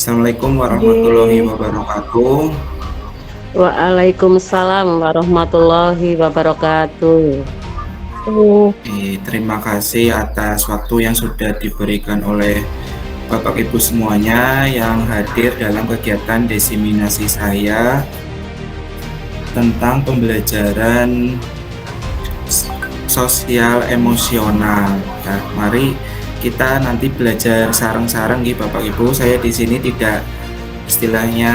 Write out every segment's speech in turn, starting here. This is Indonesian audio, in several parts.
Assalamualaikum warahmatullahi Ye. wabarakatuh. Waalaikumsalam warahmatullahi wabarakatuh. Terima kasih atas waktu yang sudah diberikan oleh Bapak Ibu semuanya yang hadir dalam kegiatan diseminasi saya tentang pembelajaran sosial emosional. Nah, mari kita nanti belajar sareng-sareng nih Bapak Ibu. Saya di sini tidak istilahnya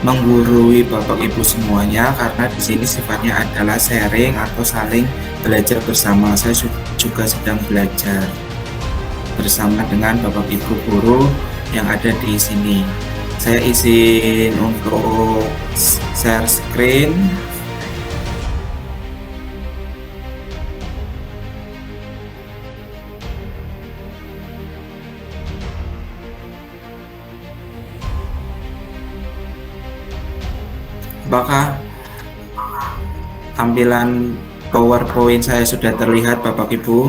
menggurui Bapak Ibu semuanya karena di sini sifatnya adalah sharing atau saling belajar bersama. Saya juga sedang belajar bersama dengan Bapak Ibu guru yang ada di sini. Saya izin untuk share screen. Apakah tampilan PowerPoint saya sudah terlihat Bapak Ibu?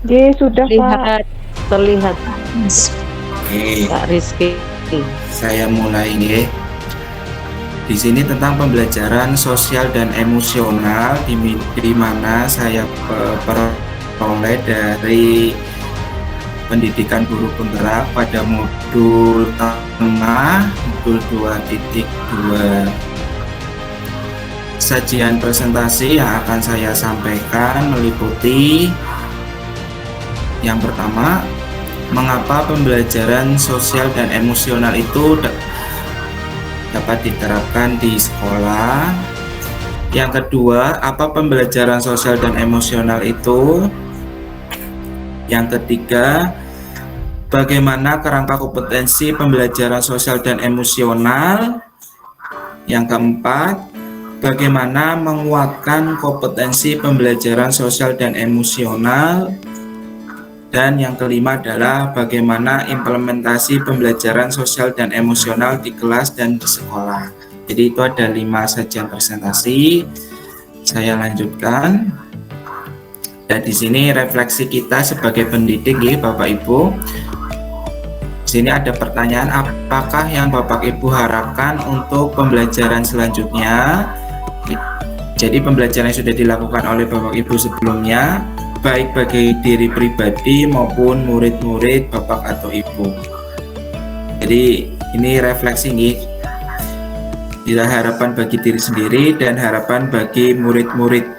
Ye, sudah Pak. Terlihat. Oke. Pak Rizky. Saya mulai nih. Di sini tentang pembelajaran sosial dan emosional di mana saya peroleh dari pendidikan guru penggerak pada modul tengah, modul 2.2. Sajian presentasi yang akan saya sampaikan meliputi yang pertama, mengapa pembelajaran sosial dan emosional itu dapat diterapkan di sekolah. Yang kedua, apa pembelajaran sosial dan emosional itu? Yang ketiga, bagaimana kerangka kompetensi pembelajaran sosial dan emosional? Yang keempat, bagaimana menguatkan kompetensi pembelajaran sosial dan emosional? Dan yang kelima adalah bagaimana implementasi pembelajaran sosial dan emosional di kelas dan di sekolah. Jadi itu ada 5 sajian presentasi. Saya lanjutkan. Dan di sini refleksi kita sebagai pendidik ya Bapak Ibu. Di sini ada pertanyaan, apakah yang Bapak Ibu harapkan untuk pembelajaran selanjutnya? Jadi pembelajaran yang sudah dilakukan oleh Bapak Ibu sebelumnya, baik bagi diri pribadi maupun murid-murid Bapak atau Ibu. Jadi ini refleksi nih, bila harapan bagi diri sendiri dan harapan bagi murid-murid.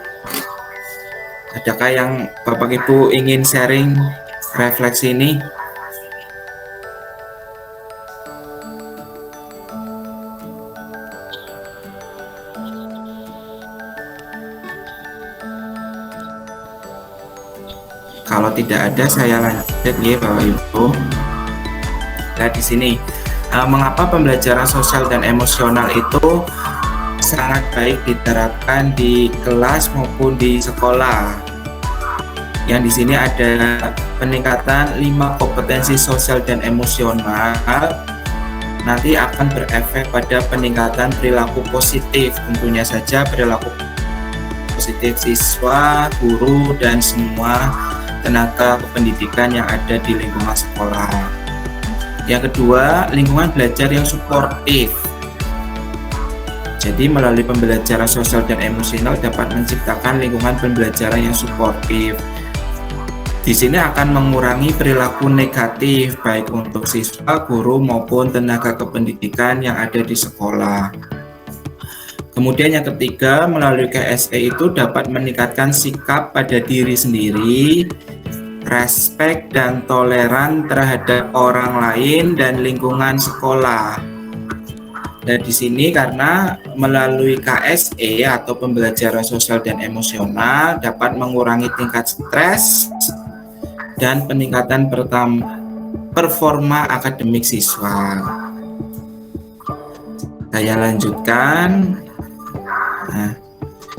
Adakah yang Bapak Ibu ingin sharing refleksi ini? Kalau tidak ada, saya lanjut ya Bapak Ibu. Nah di sini, mengapa pembelajaran sosial dan emosional itu sangat baik diterapkan di kelas maupun di sekolah. Yang di sini ada peningkatan 5 kompetensi sosial dan emosional nanti akan berefek pada peningkatan perilaku positif, tentunya saja perilaku positif siswa, guru, dan semua tenaga kependidikan yang ada di lingkungan sekolah. Yang kedua, lingkungan belajar yang suportif. Jadi melalui pembelajaran sosial dan emosional dapat menciptakan lingkungan pembelajaran yang suportif. Di sini akan mengurangi perilaku negatif baik untuk siswa, guru maupun tenaga kependidikan yang ada di sekolah. Kemudian yang ketiga, melalui KSE itu dapat meningkatkan sikap pada diri sendiri, respek dan toleran terhadap orang lain dan lingkungan sekolah. Dan di sini karena melalui KSE atau pembelajaran sosial dan emosional dapat mengurangi tingkat stres dan peningkatan performa akademik siswa. Saya lanjutkan. Nah,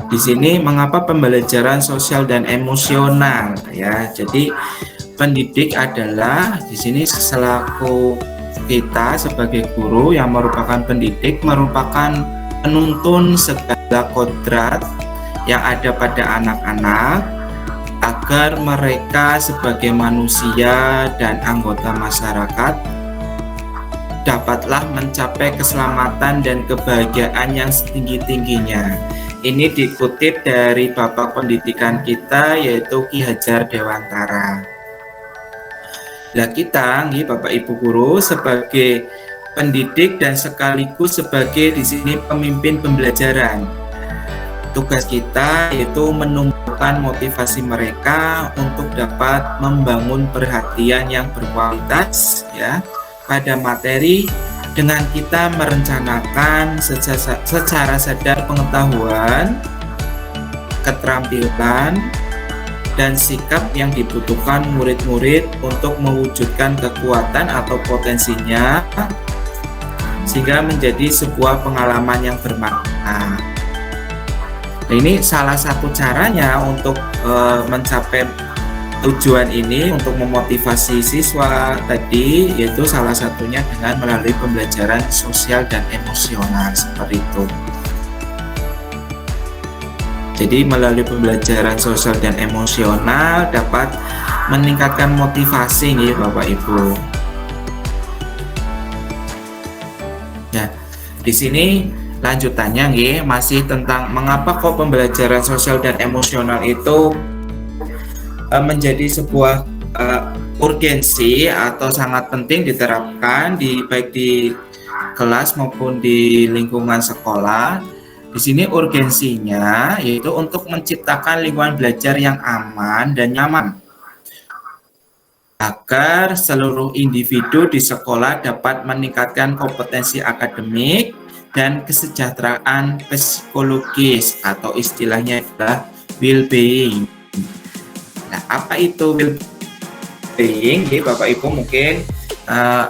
di sini mengapa pembelajaran sosial dan emosional ya. Jadi pendidik adalah di sini selaku kita sebagai guru yang merupakan pendidik, merupakan penuntun segala kodrat yang ada pada anak-anak agar mereka sebagai manusia dan anggota masyarakat dapatlah mencapai keselamatan dan kebahagiaan yang setinggi-tingginya. Ini dikutip dari Bapak Pendidikan kita, yaitu Ki Hajar Dewantara. Nah kita, nih Bapak Ibu Guru, sebagai pendidik dan sekaligus sebagai di sini pemimpin pembelajaran, tugas kita yaitu menumbuhkan motivasi mereka untuk dapat membangun perhatian yang berkualitas ya pada materi, dengan kita merencanakan secara sadar pengetahuan, keterampilan, dan sikap yang dibutuhkan murid-murid untuk mewujudkan kekuatan atau potensinya sehingga menjadi sebuah pengalaman yang bermakna. Nah, ini salah satu caranya untuk mencapai tujuan ini, untuk memotivasi siswa tadi, yaitu salah satunya dengan melalui pembelajaran sosial dan emosional seperti itu. Jadi melalui pembelajaran sosial dan emosional dapat meningkatkan motivasi nih Bapak Ibu. Nah, di sini lanjutannya nih masih tentang mengapa kok pembelajaran sosial dan emosional itu menjadi sebuah urgensi atau sangat penting diterapkan baik di kelas maupun di lingkungan sekolah. Di sini urgensinya yaitu untuk menciptakan lingkungan belajar yang aman dan nyaman agar seluruh individu di sekolah dapat meningkatkan kompetensi akademik dan kesejahteraan psikologis atau istilahnya adalah well-being. Nah, apa itu well-being? Jadi Bapak Ibu mungkin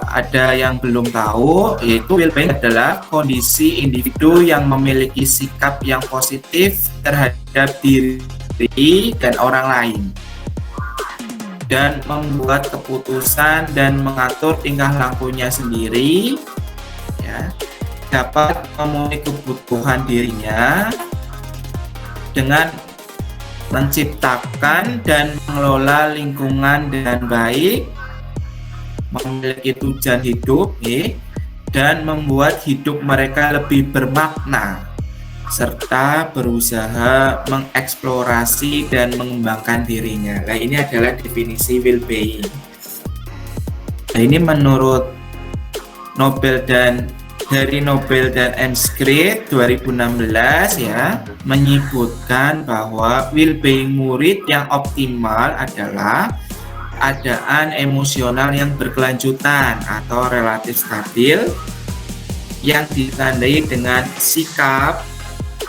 ada yang belum tahu, yaitu well-being adalah kondisi individu yang memiliki sikap yang positif terhadap diri dan orang lain, dan membuat keputusan dan mengatur tingkah lakunya sendiri, ya, dapat memenuhi kebutuhan dirinya dengan menciptakan dan mengelola lingkungan dengan baik, memiliki tujuan hidup, dan membuat hidup mereka lebih bermakna, serta berusaha mengeksplorasi dan mengembangkan dirinya. Nah, ini adalah definisi well-being. Nah, ini menurut Nobel dan Emskrit 2016 ya, menyebutkan bahwa well-being murid yang optimal adalah keadaan emosional yang berkelanjutan atau relatif stabil yang ditandai dengan sikap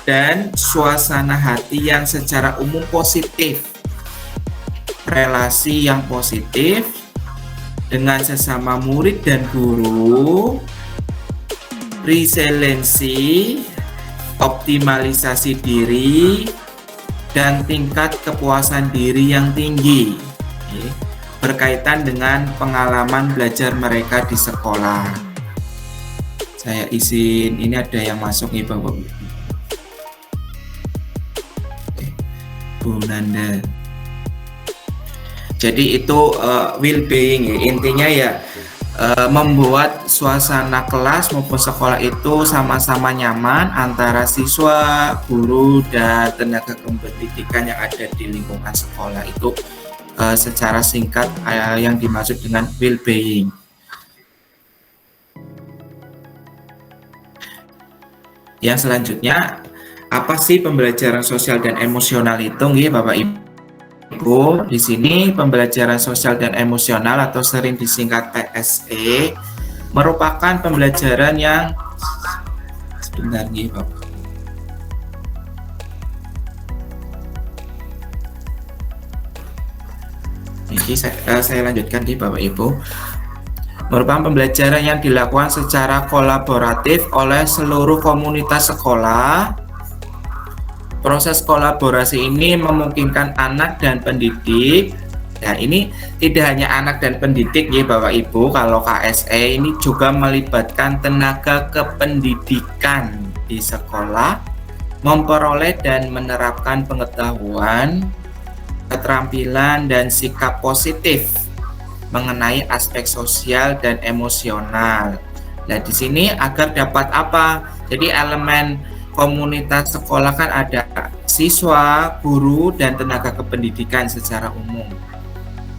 dan suasana hati yang secara umum positif, relasi yang positif dengan sesama murid dan guru, resiliensi, optimalisasi diri, dan tingkat kepuasan diri yang tinggi berkaitan dengan pengalaman belajar mereka di sekolah. Saya izin, ini ada yang masuk nih Bapak Bu Nanda. Jadi itu well-being ya. Intinya ya membuat suasana kelas maupun sekolah itu sama-sama nyaman antara siswa, guru, dan tenaga pendidikan yang ada di lingkungan sekolah. Itu secara singkat yang dimaksud dengan well-being. Yang selanjutnya, apa sih pembelajaran sosial dan emosional itu, Bapak Ibu? Di sini pembelajaran sosial dan emosional atau sering disingkat PSE merupakan pembelajaran yang sebenarnya Bapak. Ini saya lanjutkan di Bapak Ibu. Merupakan pembelajaran yang dilakukan secara kolaboratif oleh seluruh komunitas sekolah. Proses kolaborasi ini memungkinkan anak dan pendidik. Nah, ini tidak hanya anak dan pendidik ya Bapak Ibu, kalau KSE ini juga melibatkan tenaga kependidikan di sekolah, memperoleh dan menerapkan pengetahuan, keterampilan, dan sikap positif mengenai aspek sosial dan emosional. Nah, di sini agar dapat apa? Jadi elemen komunitas sekolah kan ada siswa, guru, dan tenaga kependidikan secara umum.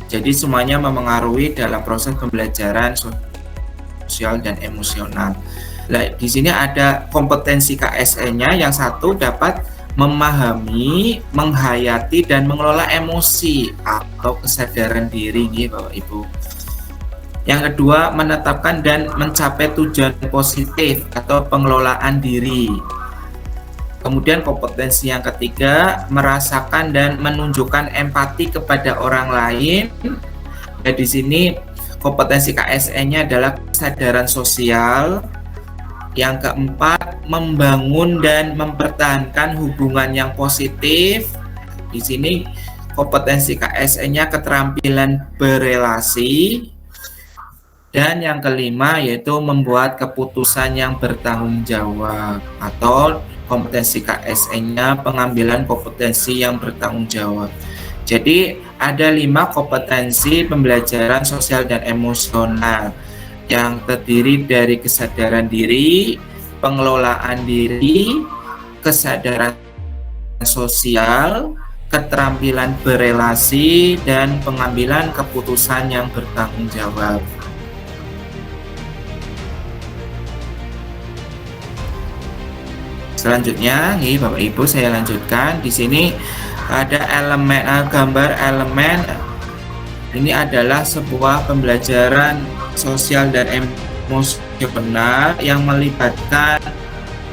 Jadi semuanya memengaruhi dalam proses pembelajaran sosial dan emosional. Nah, di sini ada kompetensi KSE-nya. Yang satu dapat memahami, menghayati, dan mengelola emosi atau kesadaran diri, nih Bapak Ibu. Yang kedua, menetapkan dan mencapai tujuan positif atau pengelolaan diri. Kemudian kompetensi yang ketiga, merasakan dan menunjukkan empati kepada orang lain. Nah, di sini kompetensi KSE-nya adalah kesadaran sosial. Yang keempat, membangun dan mempertahankan hubungan yang positif. Di sini kompetensi KSE-nya keterampilan berelasi. Dan yang kelima yaitu membuat keputusan yang bertanggung jawab, atau kompetensi KSE-nya pengambilan kompetensi yang bertanggung jawab. Jadi ada 5 kompetensi pembelajaran sosial dan emosional yang terdiri dari kesadaran diri, pengelolaan diri, kesadaran sosial, keterampilan berelasi, dan pengambilan keputusan yang bertanggung jawab. Selanjutnya, nih Bapak Ibu, saya lanjutkan. Di sini ada elemen gambar elemen. Ini adalah sebuah pembelajaran sosial dan emosional yang melibatkan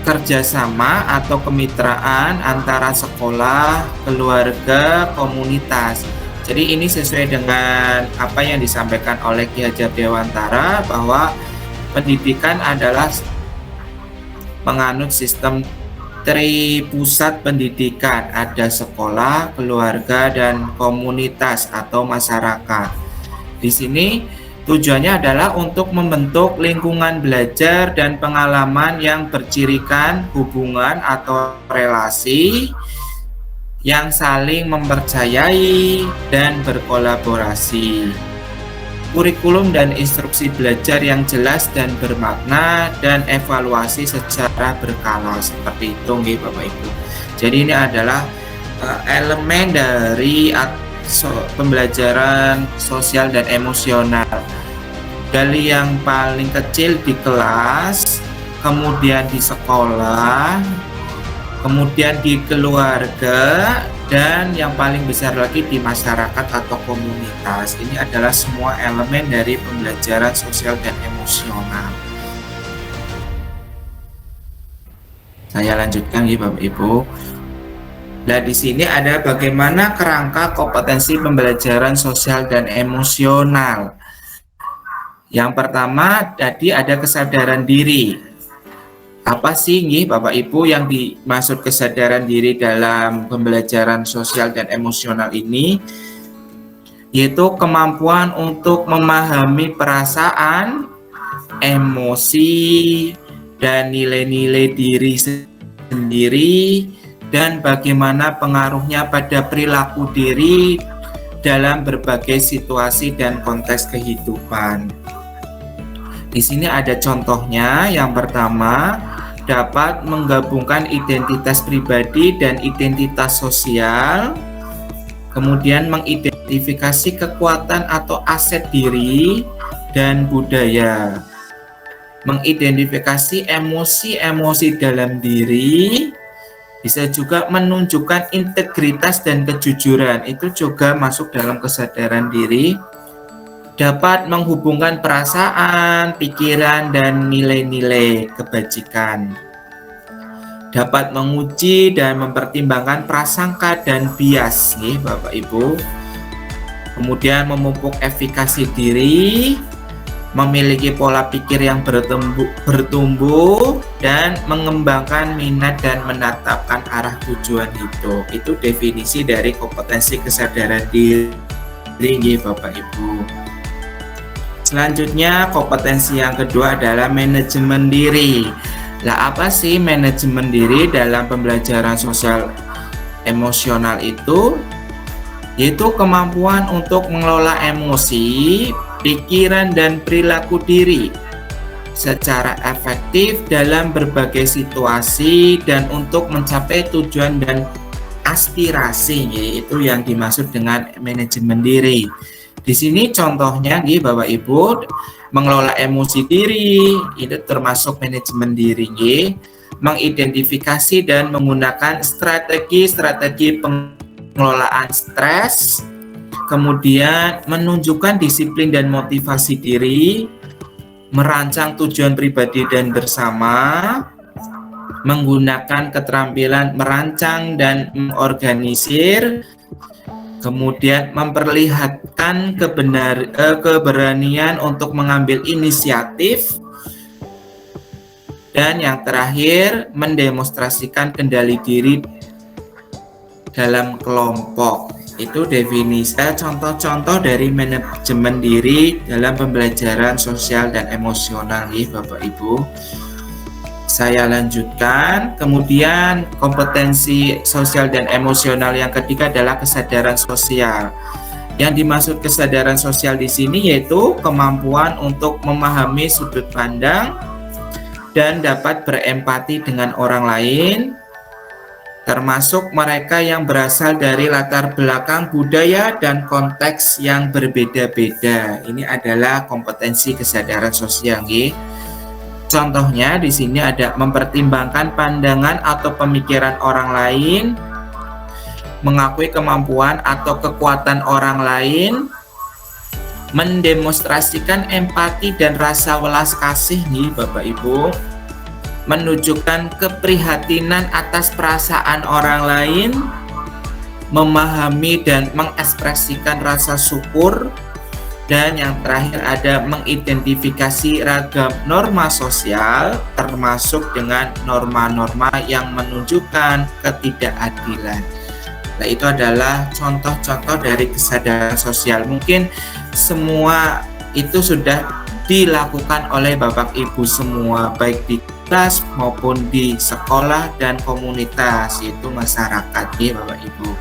kerjasama atau kemitraan antara sekolah, keluarga, komunitas. Jadi ini sesuai dengan apa yang disampaikan oleh Ki Hajar Dewantara, bahwa pendidikan adalah menganut sistem tripusat pendidikan, ada sekolah, keluarga, dan komunitas atau masyarakat. Di sini tujuannya adalah untuk membentuk lingkungan belajar dan pengalaman yang bercirikan hubungan atau relasi yang saling mempercayai dan berkolaborasi. Kurikulum dan instruksi belajar yang jelas dan bermakna, dan evaluasi secara berkala, seperti itu nih Bapak Ibu. Jadi ini adalah elemen dari pembelajaran sosial dan emosional, dari yang paling kecil di kelas, kemudian di sekolah, kemudian di keluarga, dan yang paling besar lagi di masyarakat atau komunitas. Ini adalah semua elemen dari pembelajaran sosial dan emosional. Saya lanjutkan ya Bapak Ibu. Nah, di sini ada bagaimana kerangka kompetensi pembelajaran sosial dan emosional. Yang pertama tadi ada kesadaran diri. Apa sih nih Bapak Ibu yang dimaksud kesadaran diri dalam pembelajaran sosial dan emosional ini? Yaitu kemampuan untuk memahami perasaan, emosi, dan nilai-nilai diri sendiri, dan bagaimana pengaruhnya pada perilaku diri dalam berbagai situasi dan konteks kehidupan. Di sini ada contohnya. Yang pertama, dapat menggabungkan identitas pribadi dan identitas sosial, kemudian mengidentifikasi kekuatan atau aset diri dan budaya, mengidentifikasi emosi-emosi dalam diri, bisa juga menunjukkan integritas dan kejujuran, itu juga masuk dalam kesadaran diri. Dapat menghubungkan perasaan, pikiran, dan nilai-nilai kebajikan. Dapat menguji dan mempertimbangkan prasangka dan bias, nih Bapak Ibu. Kemudian memupuk efikasi diri, memiliki pola pikir yang bertumbuh, dan mengembangkan minat dan menetapkan arah tujuan hidup. Itu definisi dari kompetensi kesadaran diri, nih Bapak Ibu. Selanjutnya, kompetensi yang kedua adalah manajemen diri. Lah, apa sih manajemen diri dalam pembelajaran sosial emosional itu? Yaitu kemampuan untuk mengelola emosi, pikiran, dan perilaku diri, secara efektif dalam berbagai situasi dan untuk mencapai tujuan dan aspirasi, yaitu yang dimaksud dengan manajemen diri. Di sini contohnya Bapak Ibu, mengelola emosi diri itu termasuk manajemen diri, mengidentifikasi dan menggunakan strategi pengelolaan stres, kemudian menunjukkan disiplin dan motivasi diri, merancang tujuan pribadi dan bersama, menggunakan keterampilan merancang dan mengorganisir, kemudian memperlihatkan keberanian untuk mengambil inisiatif, dan yang terakhir mendemonstrasikan kendali diri dalam kelompok. Itu definisi contoh-contoh dari manajemen diri dalam pembelajaran sosial dan emosional Bapak Ibu. Saya lanjutkan. Kemudian kompetensi sosial dan emosional yang ketiga adalah kesadaran sosial. Yang dimaksud kesadaran sosial di sini yaitu kemampuan untuk memahami sudut pandang dan dapat berempati dengan orang lain, termasuk mereka yang berasal dari latar belakang budaya dan konteks yang berbeda-beda. Ini adalah kompetensi kesadaran sosial. Contohnya di sini ada mempertimbangkan pandangan atau pemikiran orang lain, mengakui kemampuan atau kekuatan orang lain, mendemonstrasikan empati dan rasa welas kasih Bapak Ibu, menunjukkan keprihatinan atas perasaan orang lain, memahami dan mengekspresikan rasa syukur, dan yang terakhir ada mengidentifikasi ragam norma sosial termasuk dengan norma-norma yang menunjukkan ketidakadilan. Nah, itu adalah contoh-contoh dari kesadaran sosial. Mungkin semua itu sudah dilakukan oleh Bapak Ibu semua, baik di kelas maupun di sekolah dan komunitas, yaitu masyarakat Bapak Ibu.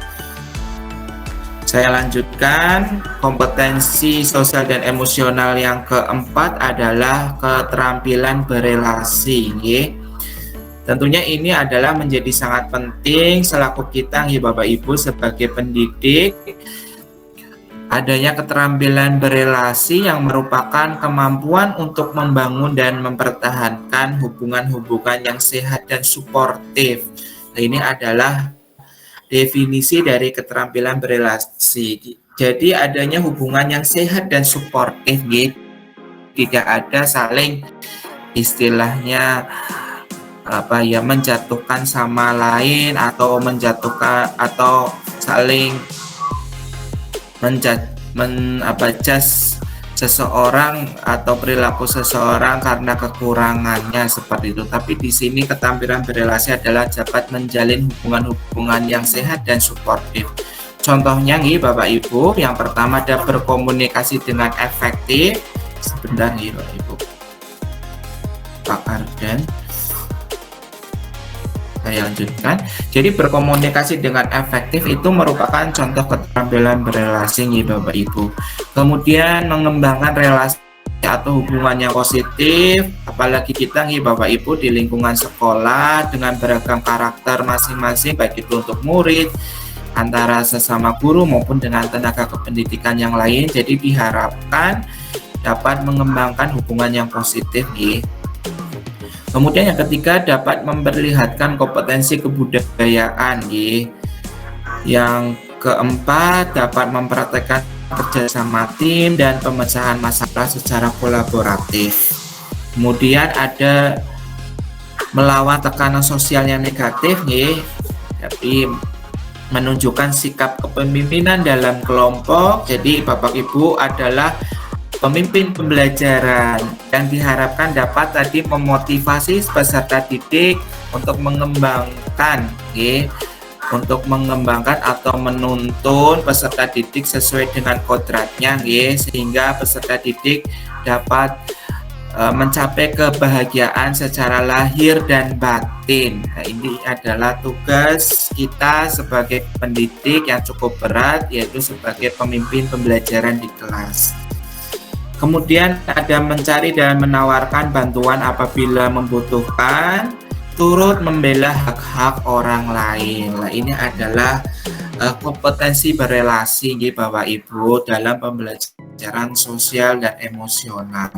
Saya lanjutkan. Kompetensi sosial dan emosional yang keempat adalah keterampilan berelasi. Tentunya ini adalah menjadi sangat penting selaku kita Bapak Ibu sebagai pendidik. Adanya keterampilan berelasi yang merupakan kemampuan untuk membangun dan mempertahankan hubungan-hubungan yang sehat dan suportif. Nah, ini adalah definisi dari keterampilan berelasi. Jadi adanya hubungan yang sehat dan suportif, tidak ada saling istilahnya menjatuhkan sama lain atau menjatuhkan atau saling menjudge seseorang atau perilaku seseorang karena kekurangannya seperti itu. Tapi di sini keterampilan berelasi adalah dapat menjalin hubungan-hubungan yang sehat dan suportif. Contohnya Bapak Ibu, yang pertama ada berkomunikasi dengan efektif. Sebentar Bapak Ibu, Pak Ardan, saya lanjutkan. Jadi berkomunikasi dengan efektif itu merupakan contoh keterampilan berelasi Bapak Ibu. Kemudian mengembangkan relasi atau hubungan yang positif, apalagi kita Bapak Ibu di lingkungan sekolah dengan beragam karakter masing-masing, baik itu untuk murid, antara sesama guru maupun dengan tenaga kependidikan yang lain. Jadi diharapkan dapat mengembangkan hubungan yang positif. Kemudian yang ketiga dapat memperlihatkan kompetensi kebudayaan. Yang keempat dapat mempraktekkan kerjasama tim dan pemecahan masalah secara kolaboratif. Kemudian ada melawan tekanan sosial yang negatif, tapi menunjukkan sikap kepemimpinan dalam kelompok. Jadi Bapak Ibu adalah pemimpin pembelajaran yang diharapkan dapat tadi memotivasi peserta didik untuk mengembangkan atau menuntun peserta didik sesuai dengan kodratnya sehingga peserta didik dapat mencapai kebahagiaan secara lahir dan batin. Nah, ini adalah tugas kita sebagai pendidik yang cukup berat, yaitu sebagai pemimpin pembelajaran di kelas. Kemudian ada mencari dan menawarkan bantuan apabila membutuhkan, turut membela hak-hak orang lain. Nah, ini adalah kompetensi berelasi Bapak Ibu dalam pembelajaran sosial dan emosional.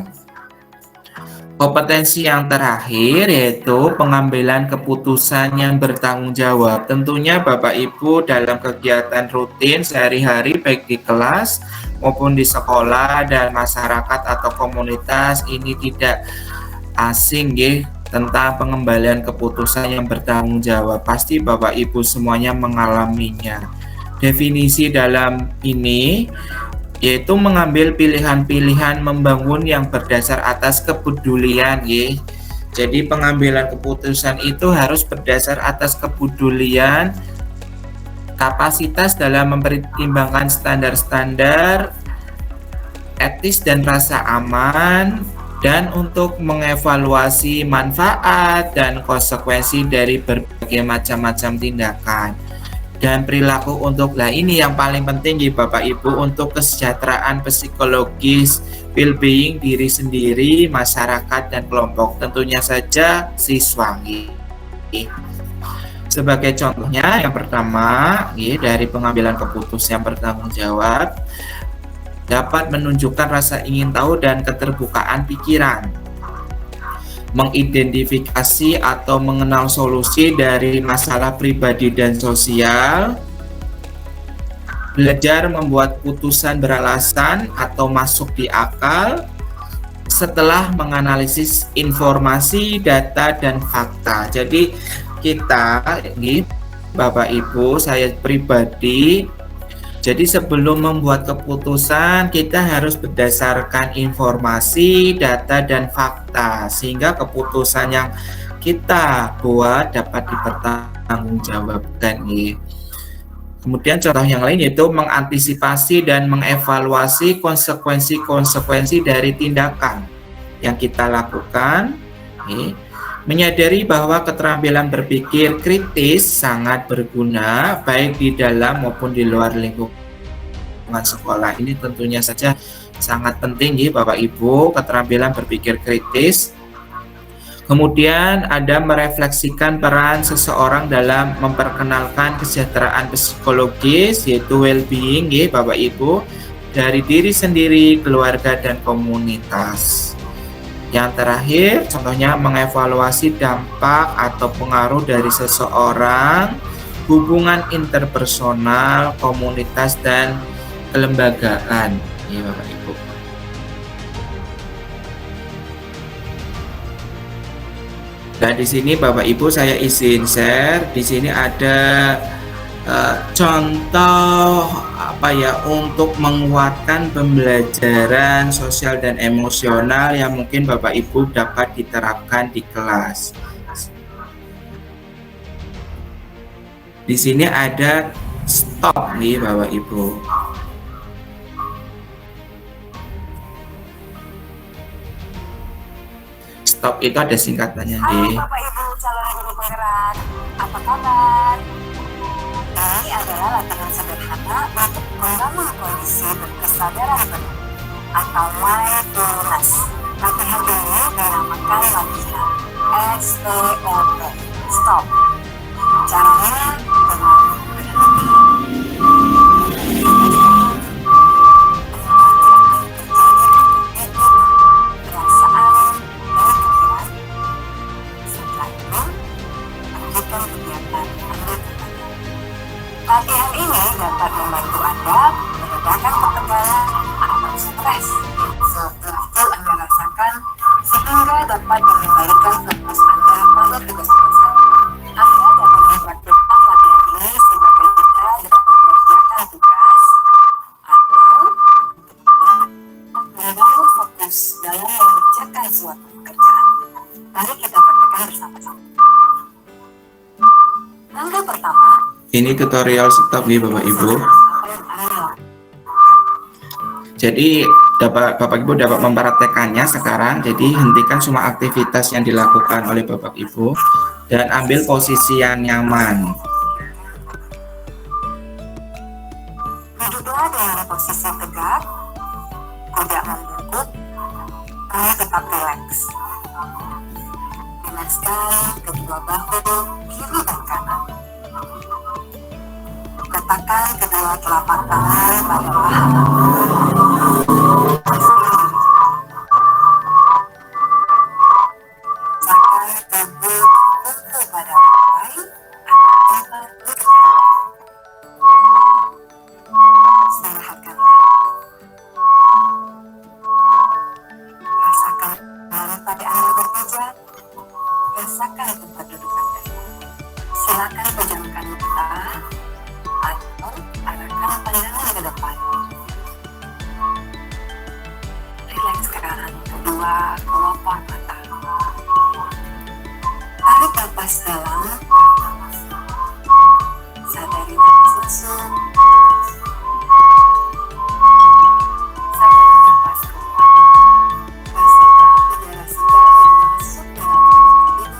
Kompetensi yang terakhir yaitu pengambilan keputusan yang bertanggung jawab. Tentunya Bapak Ibu dalam kegiatan rutin sehari-hari baik di kelas maupun di sekolah dan masyarakat atau komunitas ini tidak asing tentang pengembalian keputusan yang bertanggung jawab. Pasti Bapak Ibu semuanya mengalaminya. Definisi dalam ini yaitu mengambil pilihan-pilihan membangun yang berdasar atas kepedulian Jadi pengambilan keputusan itu harus berdasar atas kepedulian, kapasitas dalam mempertimbangkan standar-standar etis dan rasa aman, dan untuk mengevaluasi manfaat dan konsekuensi dari berbagai macam-macam tindakan dan perilaku untuk ini yang paling penting Bapak Ibu untuk kesejahteraan psikologis, well-being diri sendiri, masyarakat dan kelompok, tentunya saja siswa. Sebagai contohnya yang pertama dari pengambilan keputusan yang bertanggung jawab dapat menunjukkan rasa ingin tahu dan keterbukaan pikiran, mengidentifikasi atau mengenal solusi dari masalah pribadi dan sosial, belajar membuat putusan beralasan atau masuk di akal setelah menganalisis informasi, data, dan fakta. Jadi kita Bapak Ibu, saya pribadi, jadi sebelum membuat keputusan kita harus berdasarkan informasi, data, dan fakta sehingga keputusan yang kita buat dapat dipertanggungjawabkan. Kemudian contoh yang lain yaitu mengantisipasi dan mengevaluasi konsekuensi-konsekuensi dari tindakan yang kita lakukan. Menyadari bahwa keterampilan berpikir kritis sangat berguna baik di dalam maupun di luar lingkungan sekolah. Ini tentunya saja sangat penting Bapak Ibu, keterampilan berpikir kritis. Kemudian ada merefleksikan peran seseorang dalam memperkenalkan kesejahteraan psikologis yaitu well-being Bapak Ibu dari diri sendiri, keluarga, dan komunitas. Yang terakhir, contohnya mengevaluasi dampak atau pengaruh dari seseorang, hubungan interpersonal, komunitas, dan kelembagaan. Bapak Ibu. Dan di sini Bapak Ibu saya izin share. Di sini ada contoh untuk menguatkan pembelajaran sosial dan emosional yang mungkin Bapak Ibu dapat diterapkan di kelas. Di sini ada stop Bapak Ibu. Stop itu ada singkatannya Halo Bapak Ibu calon guru penggerak, apa kabar? Ini adalah latihan sederhana untuk membangun kondisi berkesadaran penuh atau mindfulness. Latihan ini dinamakan latihan STOP, stop. Caranya dengan latihan ini dapat membantu Anda meredakan ketegangan atau stres setelah Anda rasakan sehingga dapat mengembalikan fokus Anda pada tugas-tugas. Anda dapat mempraktikkan latihan ini sebagai kita dalam mengerjakan tugas atau membangun fokus dalam mengerjakan suatu pekerjaan. Mari kita praktikkan bersama-sama. Langkah pertama, ini tutorial stop Bapak Ibu. Jadi Bapak Ibu dapat mempraktekannya sekarang. Jadi hentikan semua aktivitas yang dilakukan oleh Bapak Ibu dan ambil posisi yang nyaman. Duduklah dengan posisi tegak, tidak membungkuk, saya tetap rileks. Bilaskan kedua bahu kiri dan kanan. Letakkan kedua telapak tangan pada paha. Capai tubuh berkumpul pada lantai atau duduk. Istirahatkanlah. Rasakan nyeri pada anda berpijak. Rasakan tempat duduk anda. Silakan pejamkan mata atau arahkan pandangan ke depan. Rilekskan kedua kelopak mata. Tarik napas dalam. Sadari napas masuk. Sadari napas keluar. Rasakan udara segar yang masuk dalam lubang hidung.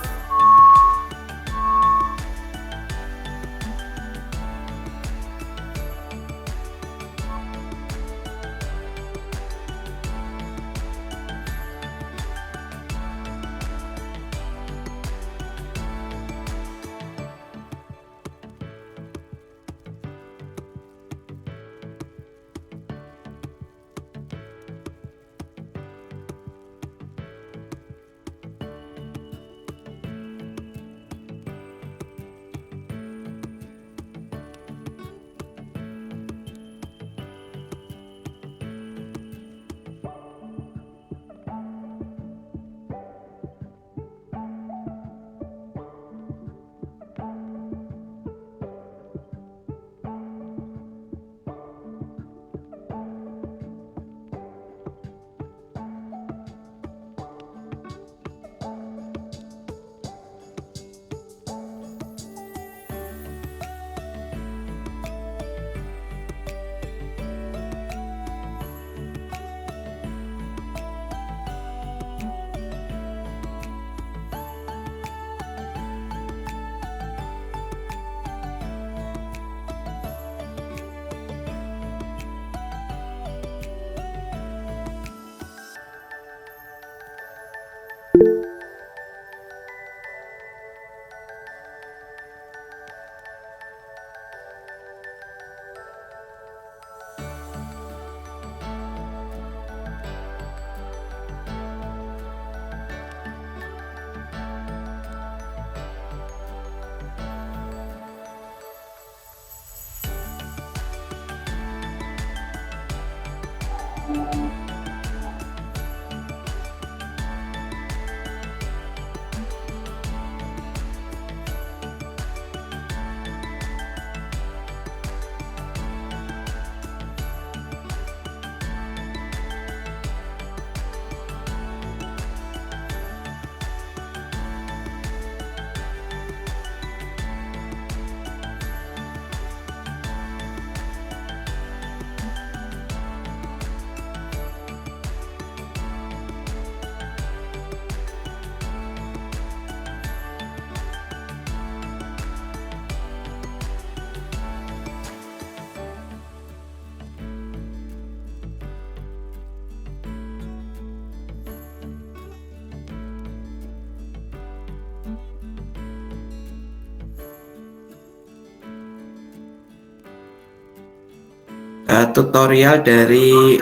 Tutorial dari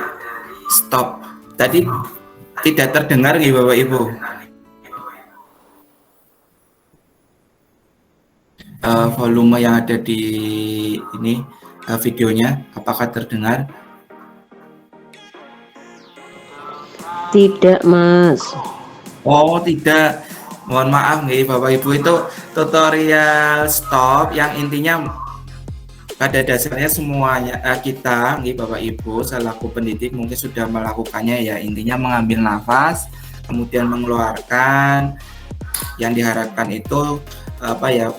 stop tadi tidak terdengar nih Bapak Ibu. Volume yang ada di ini videonya apakah terdengar? Tidak, Mas. Oh, tidak. Mohon maaf nih Bapak Ibu, itu tutorial stop yang intinya pada dasarnya semuanya kita nih Bapak Ibu selaku pendidik mungkin sudah melakukannya ya, intinya mengambil nafas kemudian mengeluarkan. Yang diharapkan itu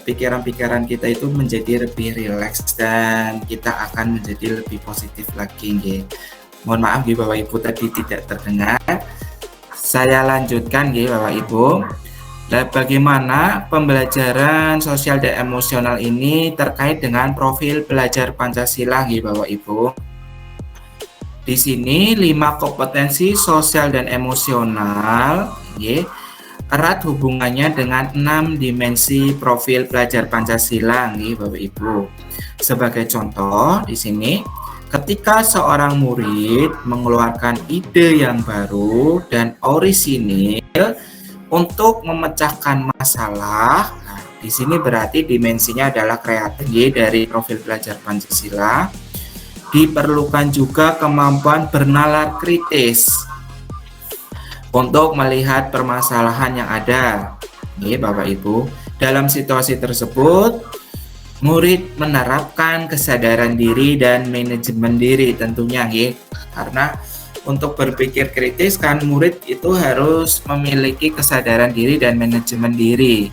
pikiran-pikiran kita itu menjadi lebih rileks dan kita akan menjadi lebih positif lagi nggih. Mohon maaf nggih Bapak Ibu tadi tidak terdengar. Saya lanjutkan nggih Bapak Ibu. Nah, bagaimana pembelajaran sosial dan emosional ini terkait dengan profil belajar Pancasila nggih Bapak Ibu. Di sini 5 kompetensi sosial dan emosional erat hubungannya dengan 6 dimensi profil pelajar Pancasila Bapak Ibu. Sebagai contoh di sini, ketika seorang murid mengeluarkan ide yang baru dan orisinil untuk memecahkan masalah, nah, di sini berarti dimensinya adalah kreatif dari profil pelajar Pancasila. Diperlukan juga kemampuan bernalar kritis untuk melihat permasalahan yang ada. Bapak Ibu, dalam situasi tersebut murid menerapkan kesadaran diri dan manajemen diri tentunya karena untuk berpikir kritis kan murid itu harus memiliki kesadaran diri dan manajemen diri.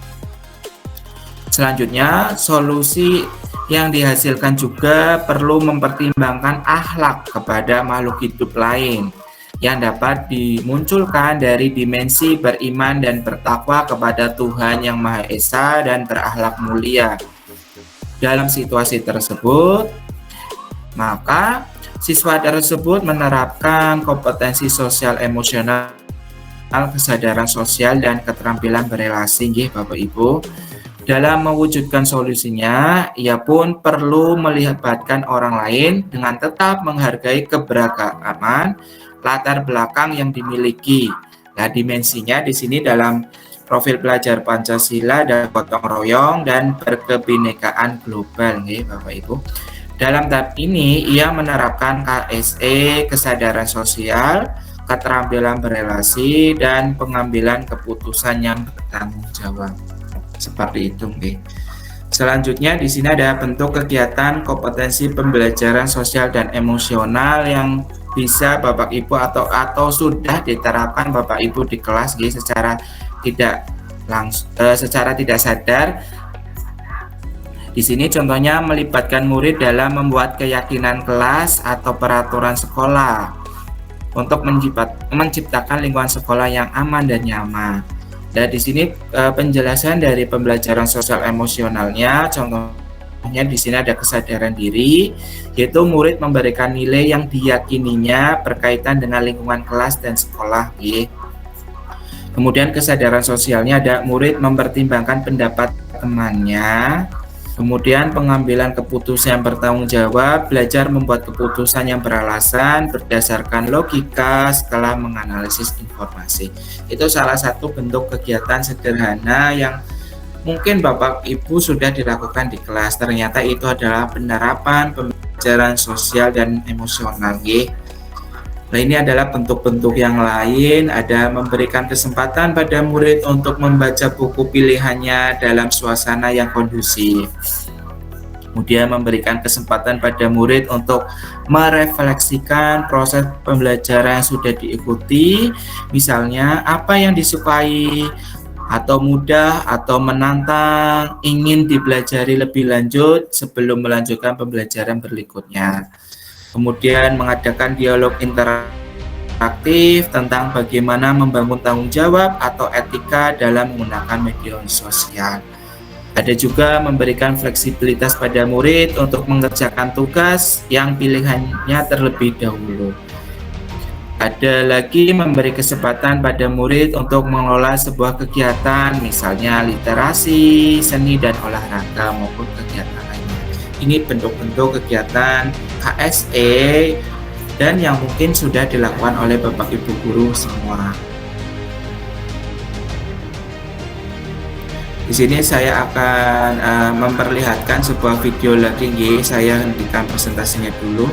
Selanjutnya, solusi yang dihasilkan juga perlu mempertimbangkan akhlak kepada makhluk hidup lain yang dapat dimunculkan dari dimensi beriman dan bertakwa kepada Tuhan Yang Maha Esa dan berakhlak mulia. Dalam situasi tersebut, maka siswa tersebut menerapkan kompetensi sosial emosional, kesadaran sosial, dan keterampilan berelasi Bapak Ibu. Dalam mewujudkan solusinya, ia pun perlu melibatkan orang lain dengan tetap menghargai keberagaman latar belakang yang dimiliki. Nah, dimensinya di sini dalam profil pelajar Pancasila dan gotong royong dan berkebinekaan global Bapak Ibu. Dalam tahap ini, ia menerapkan KSE, kesadaran sosial, keterampilan berelasi, dan pengambilan keputusan yang bertanggung jawab. Seperti itu. Selanjutnya di sini ada bentuk kegiatan kompetensi pembelajaran sosial dan emosional yang bisa Bapak Ibu atau sudah diterapkan Bapak Ibu di kelas secara tidak sadar. Di sini contohnya melibatkan murid dalam membuat keyakinan kelas atau peraturan sekolah untuk menciptakan lingkungan sekolah yang aman dan nyaman. Dan di sini penjelasan dari pembelajaran sosial emosionalnya, contohnya di sini ada kesadaran diri, yaitu murid memberikan nilai yang diyakininya berkaitan dengan lingkungan kelas dan sekolah. Kemudian kesadaran sosialnya ada murid mempertimbangkan pendapat temannya. Kemudian pengambilan keputusan yang bertanggung jawab, belajar membuat keputusan yang beralasan berdasarkan logika setelah menganalisis informasi. Itu salah satu bentuk kegiatan sederhana yang mungkin Bapak Ibu sudah dilakukan di kelas. Ternyata itu adalah penerapan pembelajaran sosial dan emosional. Nah, ini adalah bentuk-bentuk yang lain, ada memberikan kesempatan pada murid untuk membaca buku pilihannya dalam suasana yang kondusif. Kemudian memberikan kesempatan pada murid untuk merefleksikan proses pembelajaran yang sudah diikuti, misalnya apa yang disukai atau mudah atau menantang, ingin dipelajari lebih lanjut sebelum melanjutkan pembelajaran berikutnya. Kemudian mengadakan dialog interaktif tentang bagaimana membangun tanggung jawab atau etika dalam menggunakan media sosial. Ada juga memberikan fleksibilitas pada murid untuk mengerjakan tugas yang pilihannya terlebih dahulu. Ada lagi memberi kesempatan pada murid untuk mengelola sebuah kegiatan, misalnya literasi, seni, dan olahraga maupun kegiatan lainnya. Ini bentuk-bentuk kegiatan KSE dan yang mungkin sudah dilakukan oleh Bapak Ibu guru semua. Di sini saya akan memperlihatkan sebuah video lagi, saya hentikan presentasinya dulu.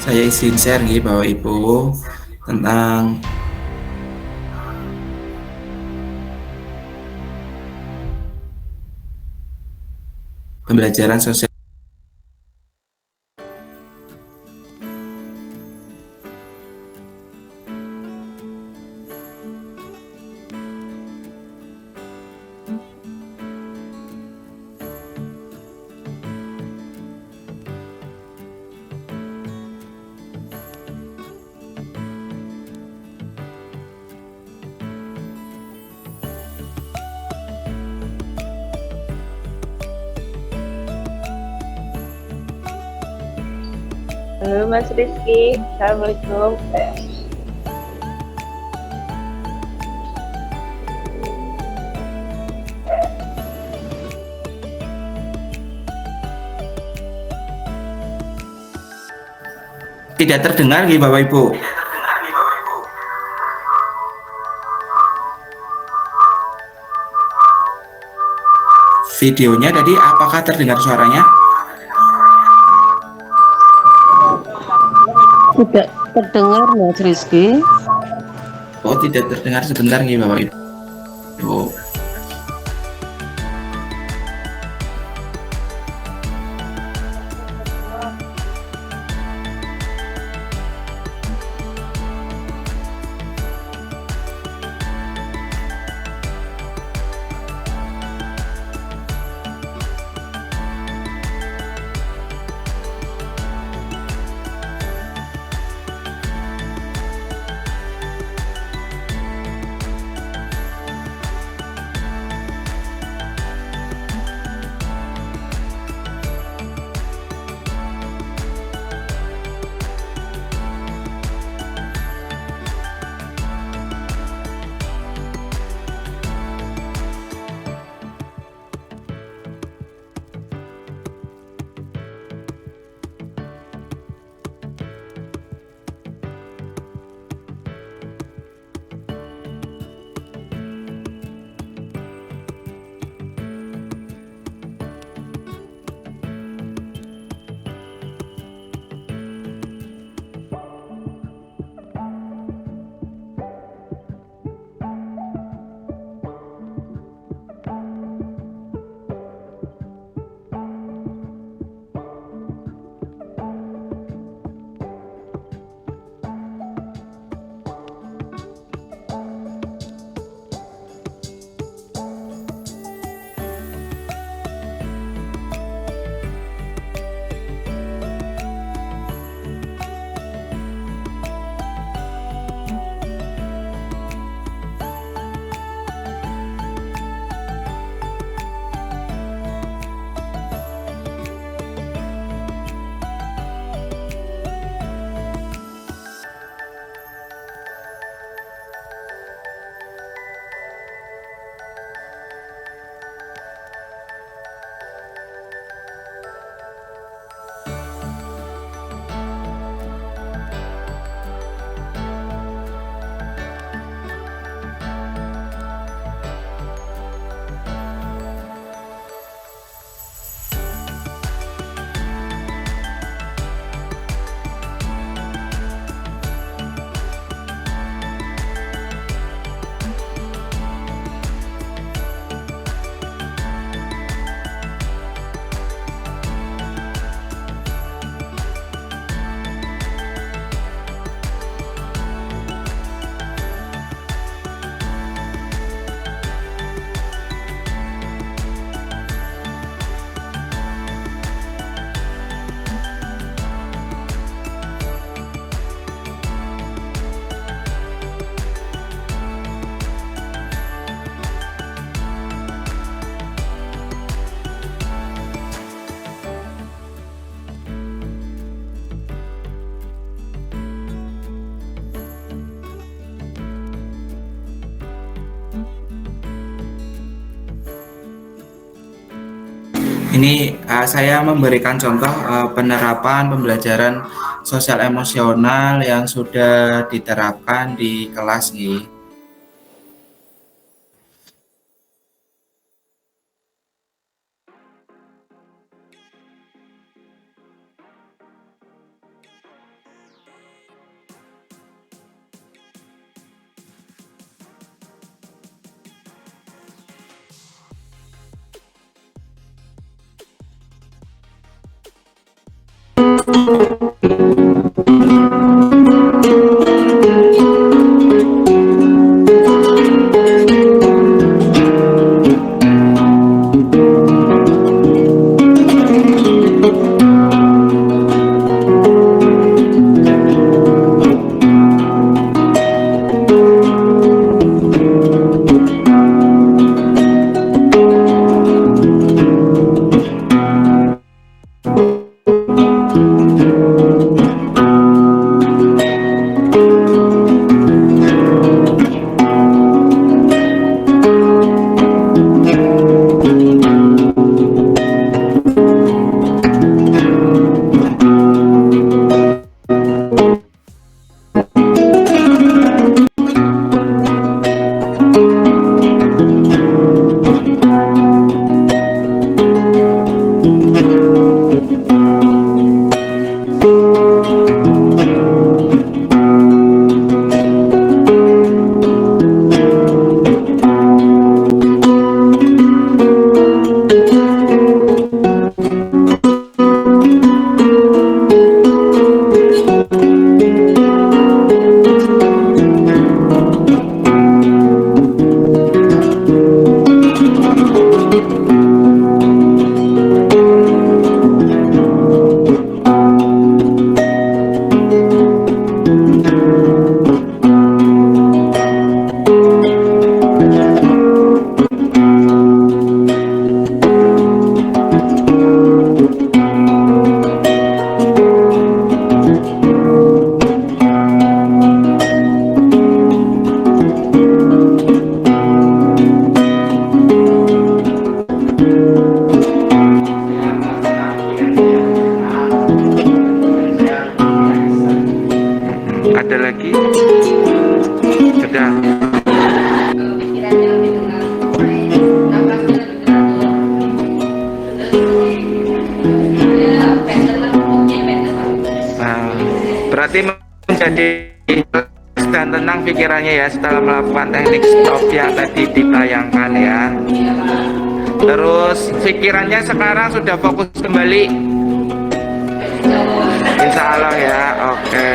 Saya izin share nih Bapak Ibu tentang pembelajaran sosial. Halo Mas Rizky, Assalamualaikum. Tidak terdengar nih Bapak Ibu. Videonya tadi apakah terdengar suaranya? Tidak terdengar Mas Rizky. Oh, tidak terdengar, sebentar nih Bapak Ibu. Ini saya memberikan contoh penerapan pembelajaran sosial emosional yang sudah diterapkan di kelas nih. Ada lagi? Sudah. Nah, berarti menjadi dan tenang pikirannya ya setelah melakukan teknik stop yang tadi ditayangkan ya. Terus pikirannya sekarang sudah fokus kembali. Insya Allah ya, oke.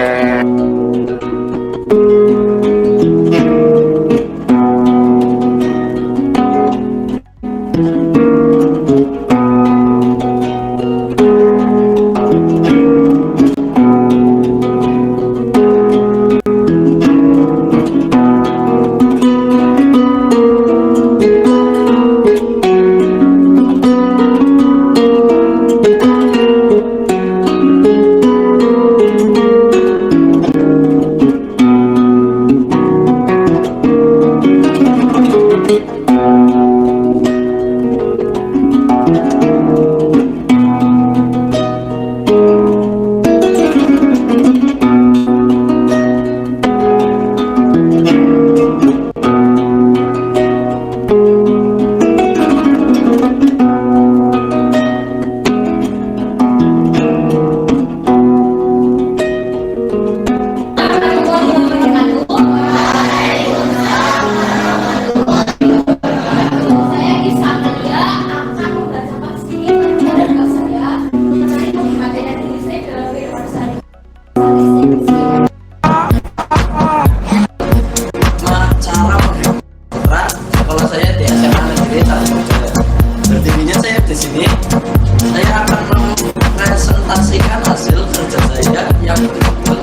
Presentasikan hasil kerja saya yang berikut.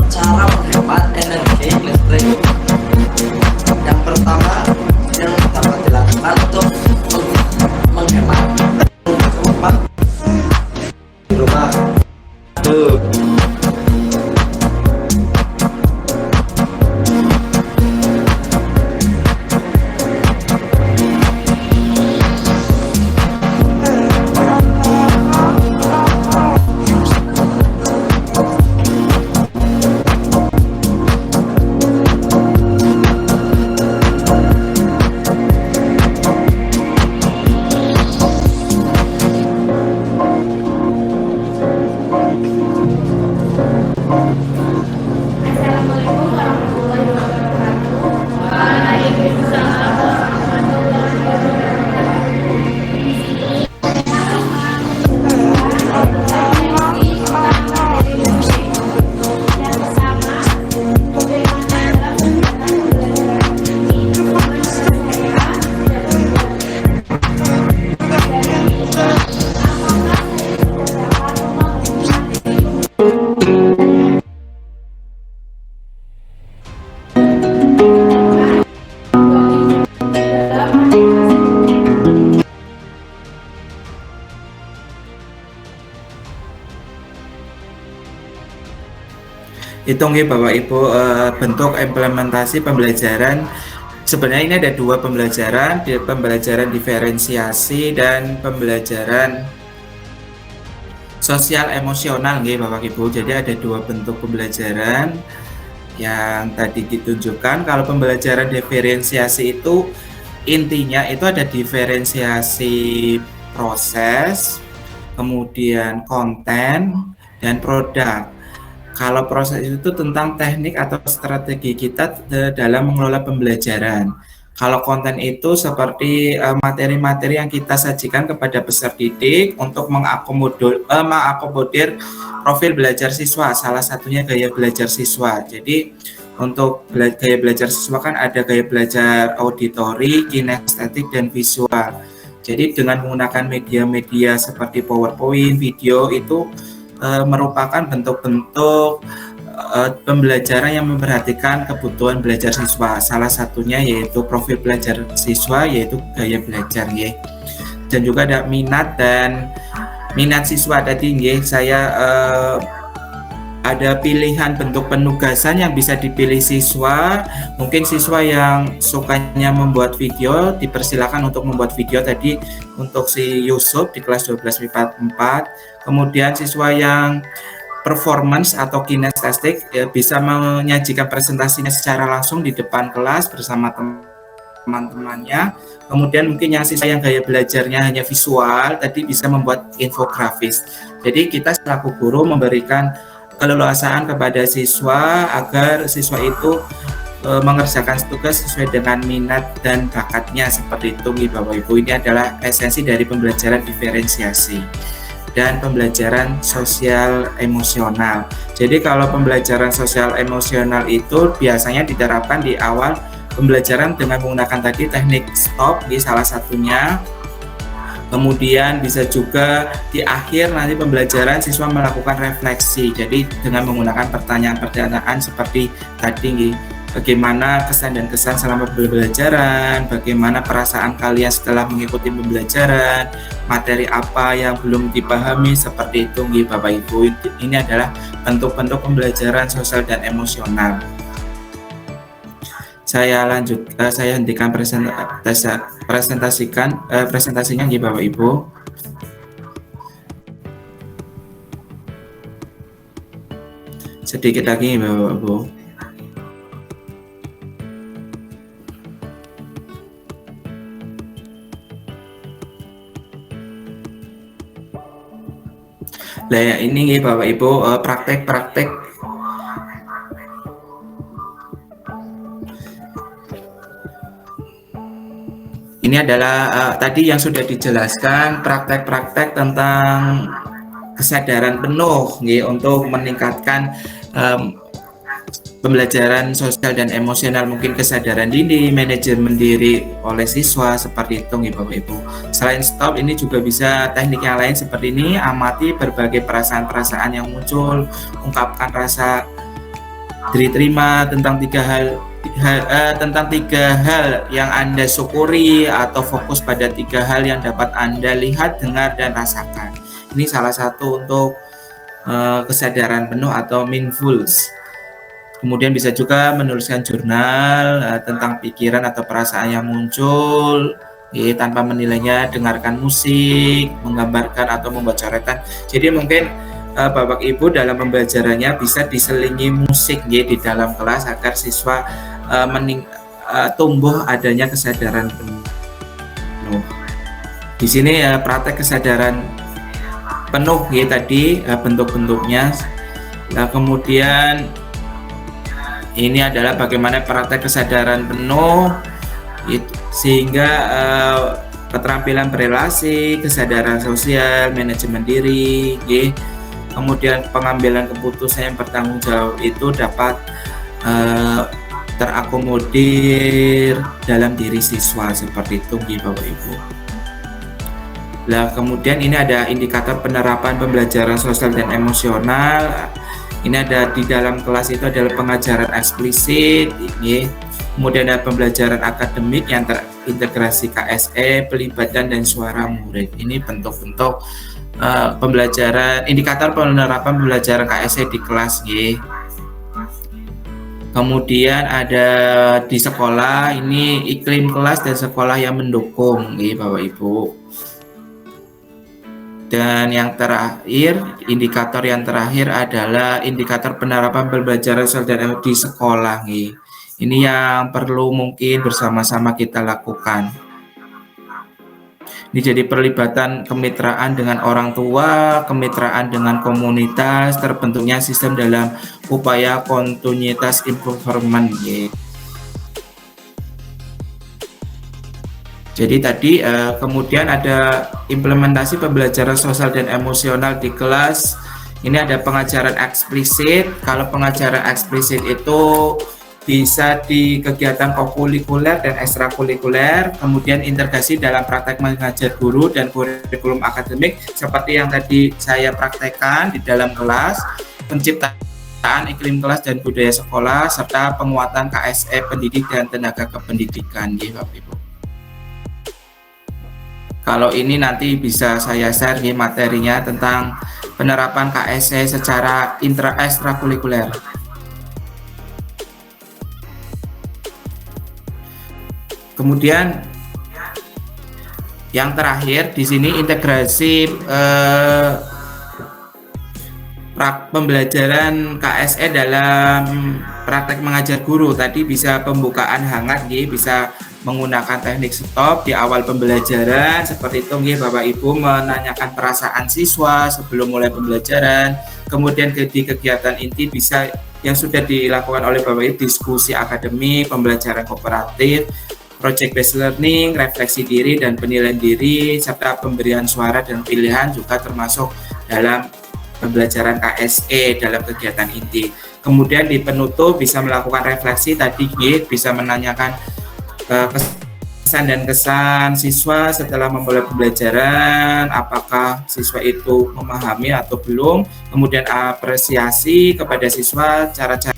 Cara menghemat energi listrik. Yang pertama yang dapat dilakukan untuk menghemat di rumah. Tuh. Hitung ya Bapak Ibu, bentuk implementasi pembelajaran. Sebenarnya ini ada dua pembelajaran diferensiasi dan pembelajaran sosial emosional ya Bapak Ibu. Jadi ada dua bentuk pembelajaran yang tadi ditunjukkan. Kalau pembelajaran diferensiasi itu intinya itu ada diferensiasi proses, kemudian konten, dan produk. Kalau proses itu tentang teknik atau strategi kita dalam mengelola pembelajaran. Kalau konten itu seperti materi-materi yang kita sajikan kepada peserta didik untuk mengakomodir profil belajar siswa. Salah satunya gaya belajar siswa. Jadi untuk gaya belajar siswa kan ada gaya belajar auditori, kinestetik, dan visual. Jadi dengan menggunakan media-media seperti PowerPoint, video itu merupakan bentuk-bentuk pembelajaran yang memperhatikan kebutuhan belajar siswa. Salah satunya yaitu profil belajar siswa, yaitu gaya belajar ya. Dan juga ada minat siswa tadi ya. Saya ada pilihan bentuk penugasan yang bisa dipilih siswa. Mungkin siswa yang sukanya membuat video dipersilakan untuk membuat video tadi untuk si Yusuf di kelas 12 MIPA 4. Kemudian siswa yang performance atau kinestetik ya, bisa menyajikan presentasinya secara langsung di depan kelas bersama teman-temannya. Kemudian mungkin yang siswa yang gaya belajarnya hanya visual tadi bisa membuat infografis. Jadi kita selaku guru memberikan keleluasaan kepada siswa agar siswa itu mengerjakan tugas sesuai dengan minat dan bakatnya, seperti itu Bapak Ibu. Ini adalah esensi dari pembelajaran diferensiasi dan pembelajaran sosial emosional. Jadi kalau pembelajaran sosial emosional itu biasanya diterapkan di awal pembelajaran dengan menggunakan tadi teknik stop di salah satunya. Kemudian bisa juga di akhir nanti pembelajaran siswa melakukan refleksi. Jadi dengan menggunakan pertanyaan-pertanyaan seperti tadi, bagaimana kesan dan kesan selama pembelajaran, bagaimana perasaan kalian setelah mengikuti pembelajaran, materi apa yang belum dipahami, seperti itu Bapak Ibu. Ini adalah bentuk-bentuk pembelajaran sosial dan emosional. Saya hentikan presentasinya Bapak Ibu. Sedikit lagi Bapak Ibu. Nah ya, ini Bapak Ibu praktek-praktek ini adalah tadi yang sudah dijelaskan, praktek-praktek tentang kesadaran penuh untuk meningkatkan pembelajaran sosial dan emosional, mungkin kesadaran diri, manajemen diri oleh siswa, seperti itu Bapak Ibu. Selain stop, ini juga bisa teknik yang lain seperti ini: amati berbagai perasaan-perasaan yang muncul, ungkapkan rasa diterima tentang tiga hal yang Anda syukuri, atau fokus pada 3 hal yang dapat Anda lihat, dengar, dan rasakan. Ini salah satu untuk kesadaran penuh atau mindfulness. Kemudian bisa juga menuliskan jurnal tentang pikiran atau perasaan yang muncul tanpa menilainya, dengarkan musik, menggambarkan atau membuat coretan. Jadi mungkin Bapak Ibu dalam pembelajarannya bisa diselingi musik di dalam kelas agar siswa tumbuh adanya kesadaran penuh. Di sini praktek kesadaran penuh tadi bentuk-bentuknya. Nah, kemudian ini adalah bagaimana praktek kesadaran penuh sehingga keterampilan berelasi, kesadaran sosial, manajemen diri, kemudian pengambilan keputusan yang bertanggung jawab itu dapat terakomodir dalam diri siswa, seperti itu Bapak Ibu. Nah, kemudian ini ada indikator penerapan pembelajaran sosial dan emosional. Ini ada di dalam kelas itu adalah pengajaran eksplisit, kemudian ada pembelajaran akademik yang terintegrasi KSE, pelibatan, dan suara murid. Ini bentuk-bentuk pembelajaran indikator penerapan pembelajaran KSE di kelas Kemudian ada di sekolah ini iklim kelas dan sekolah yang mendukung, nih Bapak Ibu. Dan yang terakhir, indikator yang terakhir adalah indikator penerapan pembelajaran sosial dan di sekolah, nih. Ini yang perlu mungkin bersama-sama kita lakukan. Ini jadi perlibatan kemitraan dengan orang tua, kemitraan dengan komunitas, terbentuknya sistem dalam upaya kontinuitas improvement. Jadi tadi kemudian ada implementasi pembelajaran sosial dan emosional di kelas. Ini ada pengajaran eksplisit. Kalau pengajaran eksplisit itu bisa di kegiatan kokurikuler dan ekstrakurikuler, kemudian integrasi dalam praktek mengajar guru dan kurikulum akademik seperti yang tadi saya praktekkan di dalam kelas, penciptaan iklim kelas dan budaya sekolah, serta penguatan KSE pendidik dan tenaga kependidikan. Bapak Ibu. Kalau ini nanti bisa saya share materinya tentang penerapan KSE secara ekstrakurikuler. Kemudian yang terakhir di sini integrasi pembelajaran KSE dalam praktek mengajar guru. Tadi bisa pembukaan hangat, bisa menggunakan teknik stop di awal pembelajaran seperti itu, Bapak Ibu, menanyakan perasaan siswa sebelum mulai pembelajaran. Kemudian di kegiatan inti bisa yang sudah dilakukan oleh Bapak Ibu, diskusi akademik, pembelajaran kooperatif, project based learning, refleksi diri dan penilaian diri, serta pemberian suara dan pilihan juga termasuk dalam pembelajaran KSE dalam kegiatan inti. Kemudian di penutup bisa melakukan refleksi tadi, bisa menanyakan kesan dan kesan siswa setelah memulai pembelajaran, apakah siswa itu memahami atau belum, kemudian apresiasi kepada siswa, cara-cara